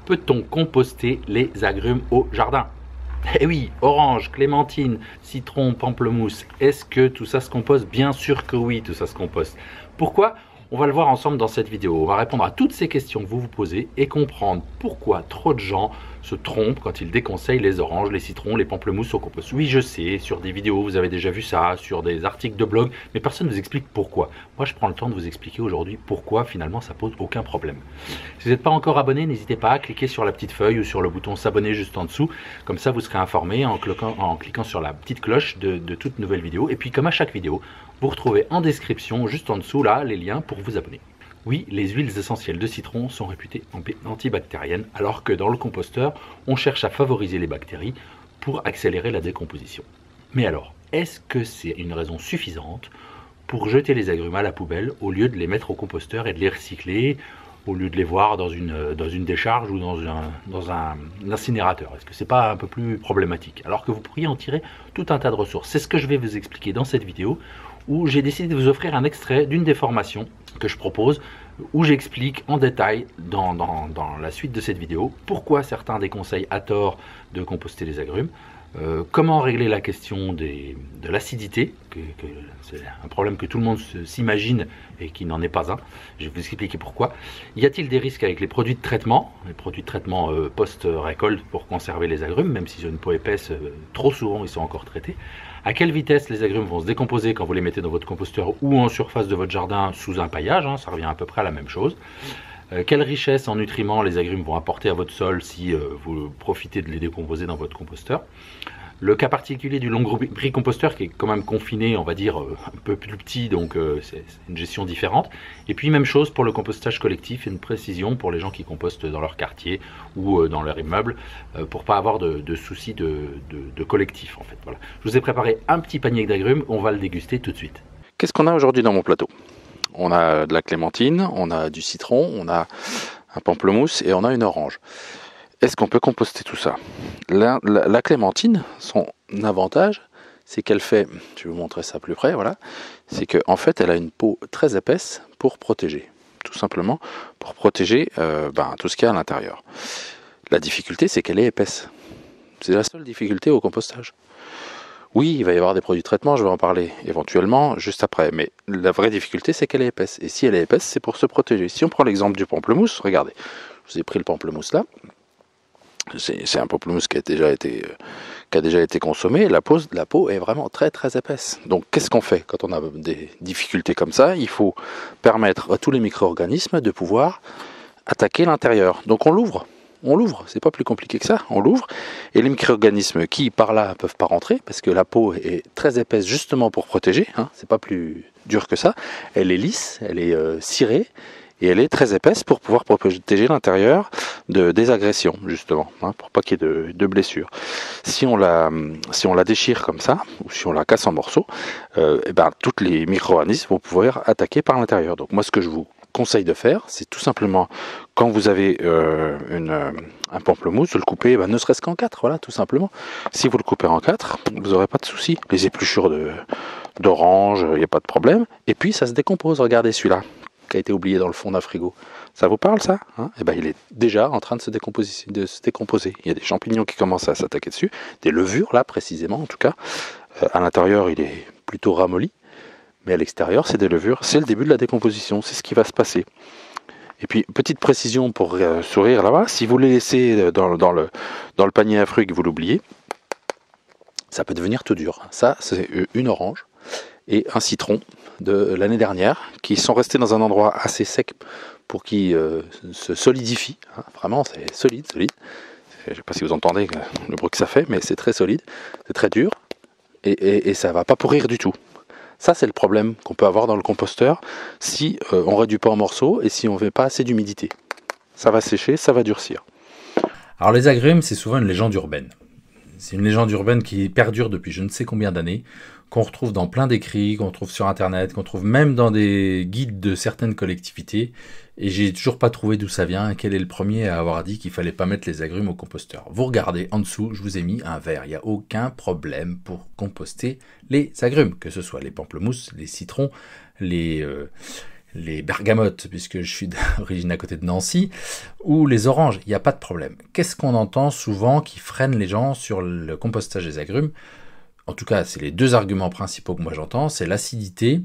Peut-on composter les agrumes au jardin? Eh oui, orange, clémentine, citron, pamplemousse, est-ce que tout ça se composte? Bien sûr que oui, tout ça se composte. Pourquoi? On va le voir ensemble dans cette vidéo. On va répondre à toutes ces questions que vous vous posez et comprendre pourquoi trop de gens se trompent quand ils déconseillent les oranges, les citrons, les pamplemousses au compost. Oui, je sais, sur des vidéos, vous avez déjà vu ça, sur des articles de blog, mais personne ne vous explique pourquoi. Moi, je prends le temps de vous expliquer aujourd'hui pourquoi finalement ça pose aucun problème. Si vous n'êtes pas encore abonné, n'hésitez pas à cliquer sur la petite feuille ou sur le bouton s'abonner juste en dessous. Comme ça, vous serez informé en cliquant sur la petite cloche de toute nouvelle vidéo. Et puis, comme à chaque vidéo, vous retrouvez en description, juste en dessous, là, les liens pour vous abonner. Oui, les huiles essentielles de citron sont réputées antibactériennes, alors que dans le composteur, on cherche à favoriser les bactéries pour accélérer la décomposition. Mais alors, est-ce que c'est une raison suffisante pour jeter les agrumes à la poubelle au lieu de les mettre au composteur et de les recycler, au lieu de les voir dans une décharge ou dans un incinérateur? Est-ce que c'est pas un peu plus problématique? Alors que vous pourriez en tirer tout un tas de ressources. C'est ce que je vais vous expliquer dans cette vidéo, où j'ai décidé de vous offrir un extrait d'une des formations que je propose, où j'explique en détail dans la suite de cette vidéo pourquoi certains déconseillent à tort de composter les agrumes, comment régler la question de l'acidité, que c'est un problème que tout le monde s'imagine et qui n'en est pas un. Je vais vous expliquer pourquoi. Y a-t-il des risques avec les produits de traitement post-récolte pour conserver les agrumes, même s'ils ont une peau épaisse, trop souvent ils sont encore traités. À quelle vitesse les agrumes vont se décomposer quand vous les mettez dans votre composteur ou en surface de votre jardin sous un paillage, hein, ça revient à peu près à la même chose. Quelle richesse en nutriments les agrumes vont apporter à votre sol si vous profitez de les décomposer dans votre composteur. Le cas particulier du lombricomposteur qui est quand même confiné, on va dire, un peu plus petit, donc c'est une gestion différente. Et puis même chose pour le compostage collectif, une précision pour les gens qui compostent dans leur quartier ou dans leur immeuble, pour pas avoir de soucis de collectif en fait. Voilà. Je vous ai préparé un petit panier d'agrumes, on va le déguster tout de suite. Qu'est-ce qu'on a aujourd'hui dans mon plateau? On a de la clémentine, on a du citron, on a un pamplemousse et on a une orange. Est-ce qu'on peut composter tout ça? La clémentine, son avantage, c'est qu'elle fait, je vais vous montrer ça plus près, voilà, c'est qu'en fait, elle a une peau très épaisse pour protéger, tout simplement pour protéger tout ce qu'il y a à l'intérieur. La difficulté, c'est qu'elle est épaisse. C'est la seule difficulté au compostage. Oui, il va y avoir des produits de traitement, je vais en parler éventuellement juste après, mais la vraie difficulté, c'est qu'elle est épaisse. Et si elle est épaisse, c'est pour se protéger. Si on prend l'exemple du pamplemousse, regardez, je vous ai pris le pamplemousse là. C'est un pamplemousse qui a déjà été consommé. La peau est vraiment très très épaisse. Donc qu'est-ce qu'on fait quand on a des difficultés comme ça? Il faut permettre à tous les micro-organismes de pouvoir attaquer l'intérieur. Donc on l'ouvre, c'est pas plus compliqué que ça, on l'ouvre. Et les micro-organismes qui par là peuvent pas rentrer parce que la peau est très épaisse justement pour protéger, hein, c'est pas plus dur que ça. Elle est lisse, elle est cirée. Et elle est très épaisse pour pouvoir protéger l'intérieur des agressions, justement, hein, pour pas qu'il y ait de blessures. Si on la déchire comme ça, ou si on la casse en morceaux, tous les micro-organismes vont pouvoir attaquer par l'intérieur. Donc moi, ce que je vous conseille de faire, c'est tout simplement, quand vous avez un pamplemousse, de le couper, ne serait-ce qu'en 4, voilà, tout simplement. Si vous le coupez en 4, vous n'aurez pas de souci. Les épluchures d'orange, il n'y a pas de problème. Et puis, ça se décompose. Regardez celui-là, qui a été oublié dans le fond d'un frigo. Ça vous parle ça, hein? Il est déjà en train de se décomposer. Il y a des champignons qui commencent à s'attaquer dessus, des levures là précisément en tout cas. À l'intérieur il est plutôt ramolli, mais à l'extérieur c'est des levures. C'est le début de la décomposition, c'est ce qui va se passer. Et puis petite précision pour sourire là-bas, si vous les laissez dans le panier à fruits que vous l'oubliez, ça peut devenir tout dur. Ça c'est une orange et un citron de l'année dernière qui sont restés dans un endroit assez sec pour qu'ils se solidifient. Hein, vraiment, c'est solide. Je ne sais pas si vous entendez le bruit que ça fait, mais c'est très solide, c'est très dur et ça ne va pas pourrir du tout. Ça, c'est le problème qu'on peut avoir dans le composteur si on ne réduit pas en morceaux et si on ne met pas assez d'humidité. Ça va sécher, ça va durcir. Alors les agrumes, c'est souvent une légende urbaine. C'est une légende urbaine qui perdure depuis je ne sais combien d'années, qu'on retrouve dans plein d'écrits, qu'on trouve sur internet, qu'on trouve même dans des guides de certaines collectivités. Et j'ai toujours pas trouvé d'où ça vient, quel est le premier à avoir dit qu'il fallait pas mettre les agrumes au composteur. Vous regardez en dessous, je vous ai mis un verre. Il n'y a aucun problème pour composter les agrumes, que ce soit les pamplemousses, les citrons, les les bergamotes, puisque je suis d'origine à côté de Nancy, ou les oranges, il n'y a pas de problème. Qu'est-ce qu'on entend souvent qui freine les gens sur le compostage des agrumes? En tout cas, c'est les deux arguments principaux que moi j'entends, c'est l'acidité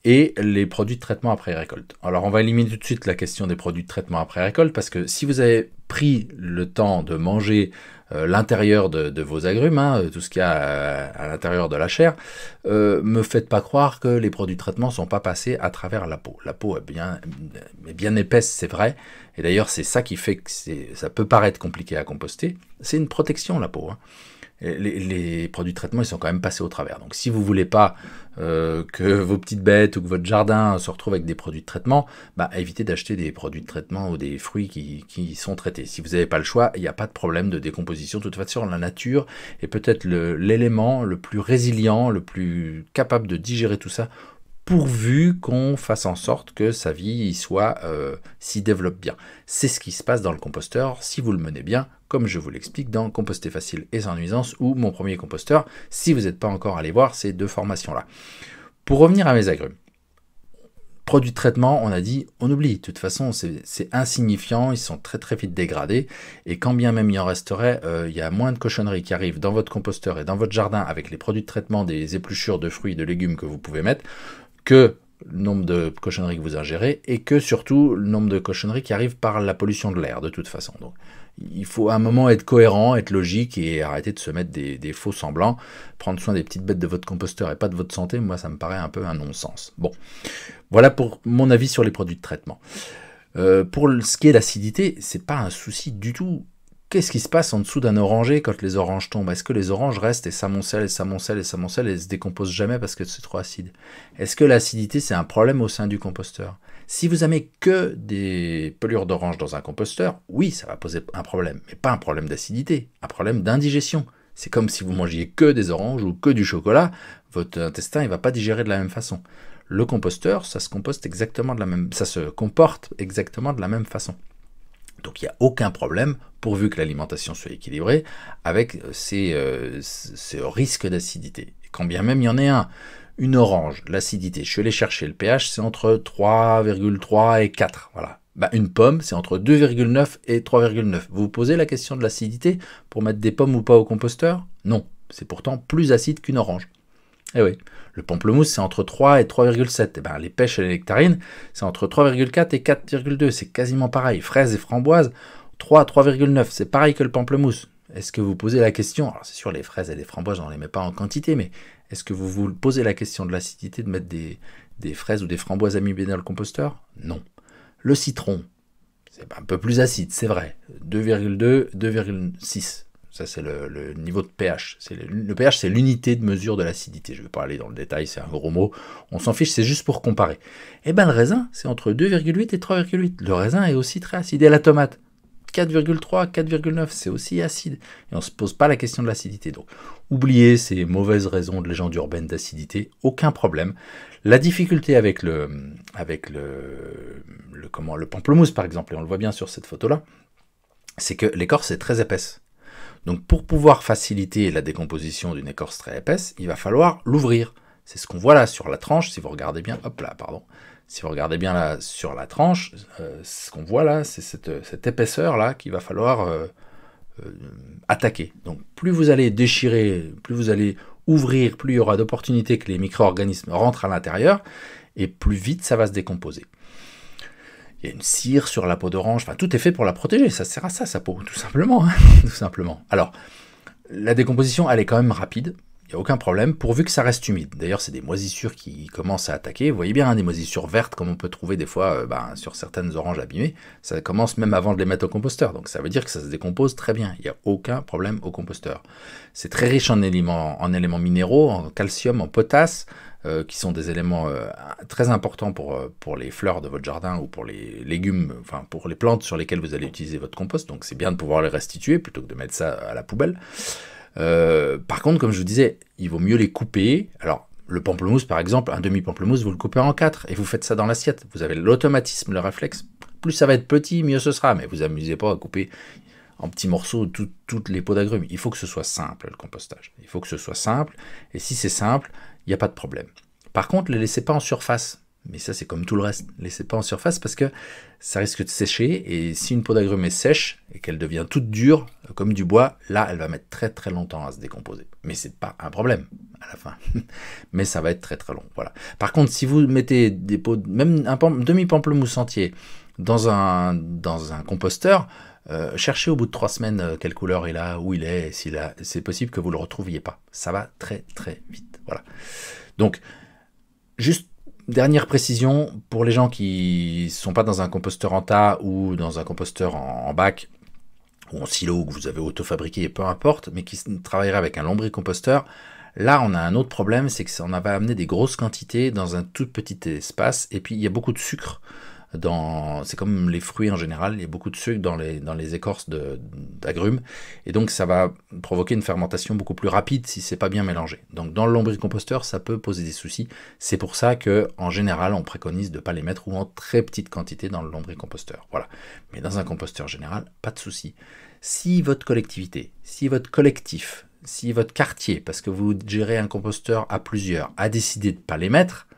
et les produits de traitement après récolte. Alors on va éliminer tout de suite la question des produits de traitement après récolte, parce que si vous avez pris le temps de manger l'intérieur de vos agrumes, hein, tout ce qu'il y a à l'intérieur de la chair, me faites pas croire que les produits de traitement ne sont pas passés à travers la peau. La peau est bien épaisse, c'est vrai, et d'ailleurs c'est ça qui fait que ça peut paraître compliqué à composter. C'est une protection, la peau, hein. Les produits de traitement, ils sont quand même passés au travers. Donc si vous voulez pas que vos petites bêtes ou que votre jardin se retrouve avec des produits de traitement, évitez d'acheter des produits de traitement ou des fruits qui sont traités. Si vous n'avez pas le choix, il n'y a pas de problème de décomposition. De toute façon, la nature est peut-être l'élément le plus résilient, le plus capable de digérer tout ça, pourvu qu'on fasse en sorte que sa vie s'y développe bien. C'est ce qui se passe dans le composteur si vous le menez bien, comme je vous l'explique dans Composter facile et sans nuisance ou mon premier composteur, si vous n'êtes pas encore allé voir ces deux formations-là. Pour revenir à mes agrumes, produits de traitement, on a dit, on oublie. De toute façon, c'est insignifiant, ils sont très très vite dégradés, et quand bien même il en resterait, il y a moins de cochonneries qui arrivent dans votre composteur et dans votre jardin avec les produits de traitement des épluchures de fruits et de légumes que vous pouvez mettre, que le nombre de cochonneries que vous ingérez, et que surtout le nombre de cochonneries qui arrivent par la pollution de l'air, de toute façon. Donc, il faut à un moment être cohérent, être logique, et arrêter de se mettre des faux semblants. Prendre soin des petites bêtes de votre composteur et pas de votre santé, moi ça me paraît un peu un non-sens. Bon, voilà pour mon avis sur les produits de traitement. Pour ce qui est d'acidité, c'est pas un souci du tout. Qu'est-ce qui se passe en dessous d'un oranger quand les oranges tombent? Est-ce que les oranges restent et s'amoncellent et s'amoncellent et s'amoncellent et se décomposent jamais parce que c'est trop acide? Est-ce que l'acidité, c'est un problème au sein du composteur? Si vous avez que des pelures d'orange dans un composteur, oui, ça va poser un problème, mais pas un problème d'acidité, un problème d'indigestion. C'est comme si vous mangiez que des oranges ou que du chocolat, votre intestin, il va pas digérer de la même façon. Le composteur, ça se comporte exactement de la même façon. Donc il n'y a aucun problème, pourvu que l'alimentation soit équilibrée, avec ces risques d'acidité. Quand bien même il y en ait un, une orange, l'acidité, je suis allé chercher le pH, c'est entre 3,3 et 4. Voilà. Une pomme, c'est entre 2,9 et 3,9. Vous vous posez la question de l'acidité pour mettre des pommes ou pas au composteur? Non, c'est pourtant plus acide qu'une orange. Eh oui, le pamplemousse, c'est entre 3 et 3,7. Les pêches et les nectarines, c'est entre 3,4 et 4,2. C'est quasiment pareil. Fraises et framboises, 3 à 3,9. C'est pareil que le pamplemousse. Est-ce que vous posez la question, alors c'est sûr, les fraises et les framboises, on ne les met pas en quantité, mais est-ce que vous vous posez la question de l'acidité de mettre des fraises ou des framboises amibées dans le composteur? Non. Le citron, c'est un peu plus acide, c'est vrai. 2,2, 2,6. Ça, c'est le niveau de pH. Le pH, c'est l'unité de mesure de l'acidité. Je ne vais pas aller dans le détail, c'est un gros mot. On s'en fiche, c'est juste pour comparer. Le raisin, c'est entre 2,8 et 3,8. Le raisin est aussi très acide. Et la tomate, 4,3, 4,9, c'est aussi acide. Et on ne se pose pas la question de l'acidité. Donc, oubliez ces mauvaises raisons de légende urbaine d'acidité, aucun problème. La difficulté avec le pamplemousse, par exemple, et on le voit bien sur cette photo-là, c'est que l'écorce est très épaisse. Donc pour pouvoir faciliter la décomposition d'une écorce très épaisse, il va falloir l'ouvrir. C'est ce qu'on voit là sur la tranche, si vous regardez bien, si vous regardez bien là sur la tranche, ce qu'on voit là, c'est cette épaisseur là qu'il va falloir attaquer. Donc plus vous allez déchirer, plus vous allez ouvrir, plus il y aura d'opportunités que les micro-organismes rentrent à l'intérieur, et plus vite ça va se décomposer. Il y a une cire sur la peau d'orange, tout est fait pour la protéger, ça sert à ça, sa peau, tout simplement. Tout simplement. Alors, la décomposition, elle est quand même rapide, il n'y a aucun problème, pourvu que ça reste humide. D'ailleurs, c'est des moisissures qui commencent à attaquer. Vous voyez bien, des moisissures vertes, comme on peut trouver des fois sur certaines oranges abîmées, ça commence même avant de les mettre au composteur. Donc ça veut dire que ça se décompose très bien, il n'y a aucun problème au composteur. C'est très riche en éléments minéraux, en calcium, en potasse, qui sont des éléments très importants pour les fleurs de votre jardin ou pour les légumes, pour les plantes sur lesquelles vous allez utiliser votre compost. Donc c'est bien de pouvoir les restituer plutôt que de mettre ça à la poubelle. Par contre, comme je vous disais, il vaut mieux les couper. Alors, le pamplemousse, par exemple, un demi-pamplemousse, vous le coupez en 4 et vous faites ça dans l'assiette. Vous avez l'automatisme, le réflexe. Plus ça va être petit, mieux ce sera. Mais vous amusez pas à couper en petits morceaux toutes les pots d'agrumes. Il faut que ce soit simple, le compostage. Il faut que ce soit simple. Et si c'est simple, il n'y a pas de problème. Par contre, ne les laissez pas en surface. Mais ça, c'est comme tout le reste. Laissez pas en surface parce que ça risque de sécher. Et si une peau d'agrumes est sèche et qu'elle devient toute dure, comme du bois, là, elle va mettre très très longtemps à se décomposer. Mais c'est pas un problème à la fin. Mais ça va être très très long. Voilà. Par contre, si vous mettez des pots, même un demi-pamplemousse entier dans un composteur, cherchez au bout de 3 semaines quelle couleur il a, où il est, et c'est possible que vous ne le retrouviez pas. Ça va très très vite. Voilà. Donc, juste dernière précision, pour les gens qui ne sont pas dans un composteur en tas ou dans un composteur en bac ou en silo que vous avez auto-fabriqué, peu importe, mais qui travailleraient avec un lombricomposteur, là on a un autre problème, c'est qu'on va amener des grosses quantités dans un tout petit espace, et puis il y a beaucoup de sucre. C'est comme les fruits en général, il y a beaucoup de sucre dans les écorces d'agrumes, et donc ça va provoquer une fermentation beaucoup plus rapide si c'est pas bien mélangé. Donc dans le lombricomposteur, ça peut poser des soucis. C'est pour ça que en général, on préconise de ne pas les mettre ou en très petite quantité dans le lombricomposteur. Voilà. Mais dans un composteur général, pas de souci. Si votre collectivité, si votre collectif, si votre quartier, parce que vous gérez un composteur à plusieurs, a décidé de ne pas les mettre,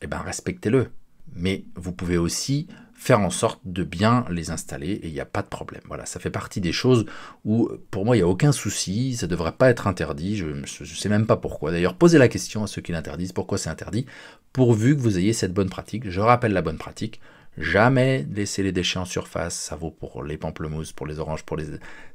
eh ben respectez-le. Mais vous pouvez aussi faire en sorte de bien les installer et il n'y a pas de problème. Voilà, ça fait partie des choses où pour moi il n'y a aucun souci, ça ne devrait pas être interdit, je ne sais même pas pourquoi. D'ailleurs, posez la question à ceux qui l'interdisent, pourquoi c'est interdit, pourvu que vous ayez cette bonne pratique. Je rappelle la bonne pratique, jamais laisser les déchets en surface, ça vaut pour les pamplemousses, pour les oranges, pour les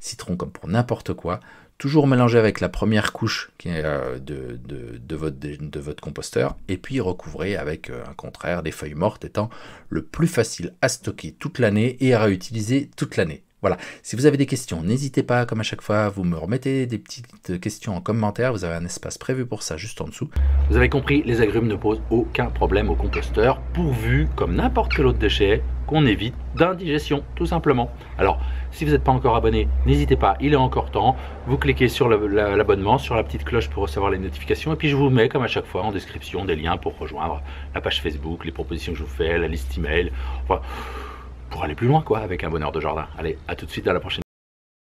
citrons, comme pour n'importe quoi. Toujours mélanger avec la première couche qui est de votre composteur et puis recouvrer avec un contraire des feuilles mortes étant le plus facile à stocker toute l'année et à réutiliser toute l'année. Voilà, si vous avez des questions, n'hésitez pas, comme à chaque fois, vous me remettez des petites questions en commentaire, vous avez un espace prévu pour ça juste en dessous. Vous avez compris, les agrumes ne posent aucun problème au composteur, pourvu, comme n'importe quel autre déchet, qu'on évite d'indigestion, tout simplement. Alors, si vous n'êtes pas encore abonné, n'hésitez pas, il est encore temps. Vous cliquez sur l'abonnement, sur la petite cloche pour recevoir les notifications, et puis je vous mets, comme à chaque fois, en description, des liens pour rejoindre la page Facebook, les propositions que je vous fais, la liste email, enfin, pour aller plus loin, quoi, avec un bonheur de jardin. Allez, à tout de suite, à la prochaine.